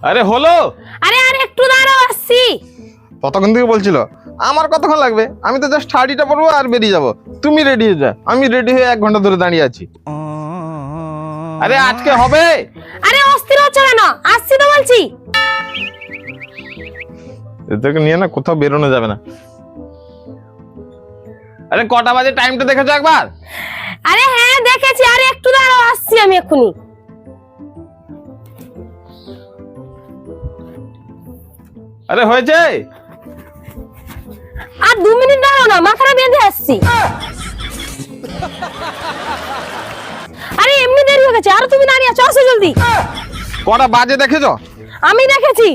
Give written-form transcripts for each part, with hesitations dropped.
আরে হলো। আরে আরে একটু দাঁড়াও, আসছি। ততক্ষণ থেকে বলছিল আমার কতক্ষণ লাগবে, আমি তো জাস্ট শাড়িটা পরবো আর বেরিয়ে যাবো। তুমি রেডি হয়ে যা, আমি রেডি হয়ে 1 ঘন্টা ধরে দাঁড়িয়ে আছি। আরে আজকে হবে। আরে অস্থির হচ্ছে কেন? আসছি তো বলছি। এদেরকে নিয়ে না কোথাও বেরোনো যাবে না। আরে কটা বাজে টাইমটা দেখেছো একবার? আরে হ্যাঁ দেখেছি, আরে একটু দাঁড়াও, আসছি আমি এক্ষুনি। আরে হয়েছে। আর 2 মিনিট দাঁড়াও না, মাথাটা বেঁধে আসছি। আরে এমনি দেরি হয়ে গেছে, আর তুমি দাঁড়িয়ে আছো, আসো জলদি। কটা বাজে দেখেছো? আমি দেখেছি।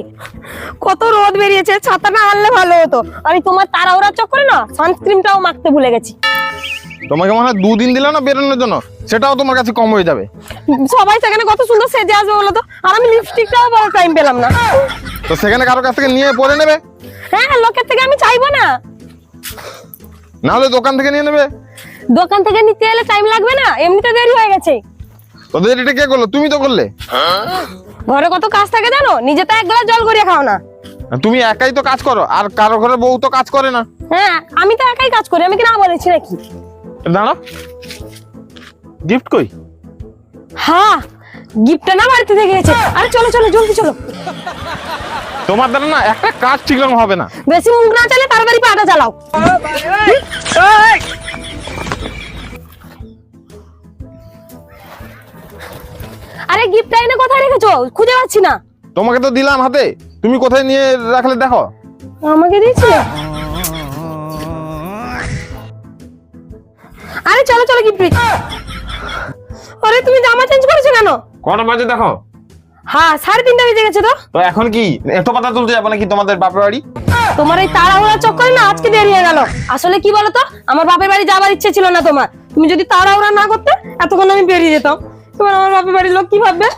কত রোদ বেরিয়েছে, ছাতাটা আনলে ভালো হতো। আমি তোমার তাড়াহুড়ার চক্করে না সানস্ক্রিনটাও মাখতে ভুলে গেছি। তোমাকে মনে হয় 2 দিন দিলে না বেরোনোর জন্য, সেটাও তোমার কাছে কম হয়ে যাবে। সবাই সেখানে কত সুন্দর সেজে আসবে বলো তো, আর আমি লিপস্টিকটাও বড় টাইম পেলাম না। তো সেখানে কারো কাছ থেকে নিয়ে পরে নেবে, হ্যাঁ লোকের থেকে আমি চাইবো না। না হলে দোকান থেকে নিয়ে নেবে। দোকান থেকে নিতে এলে টাইম লাগবে না? এমনিতে দেরি হয়ে গেছে। তোদের এটা কে করলো? তুমি তো করলে। ঘরে কত কাজ থাকে জানো? নিজে তো 1 গ্লাস জল গড়িয়ে খাও না। তুমি একাই তো কাজ করো, আর কারো ঘরে বউ তো কাজ করে না। হ্যাঁ আমি তো একাই কাজ করি, আমি কি না বলেছি নাকি? দাঁড়াও, গিফট কই? হ্যাঁ গিফটটা না বাড়িতে থেকে গেছে। আরে চলো চলো জলদি চলো। তোমার দ্বারা না একটা কাজ ঠিক হবে না। বেশি মুখ না চালে তাড়াতাড়ি পাটা চালাও। আরে গিফটটা এনে কোথায় রেখেছো? খুঁজে পাচ্ছি না। তোমাকে তো দিলাম হাতে, তুমি কোথায় নিয়ে রাখলে দেখো। আমাকে দিয়েছিলে? আরে চলো চলো গিফট। আরে তুমি জামা চেঞ্জ করেছো কেন? কটা বাজে দেখো? হ্যাঁ 3:30 বেজে গেছে তো। তো এখন কি এত কথা তুলতে যাবো নাকি তোমাদের বাপের বাড়ি? তোমার এই তাড়াহুড়ার চক্করে না আজকে দেরি হয়ে গেল। আসলে কি বলতো, আমার বাপের বাড়ি যাবার ইচ্ছে ছিল না তোমার। তুমি যদি তাড়াহুড়া না করতে এতক্ষণ আমি বেরিয়ে যেতাম। তোমার আমার বাপের বাড়ির লোক কি ভাববে?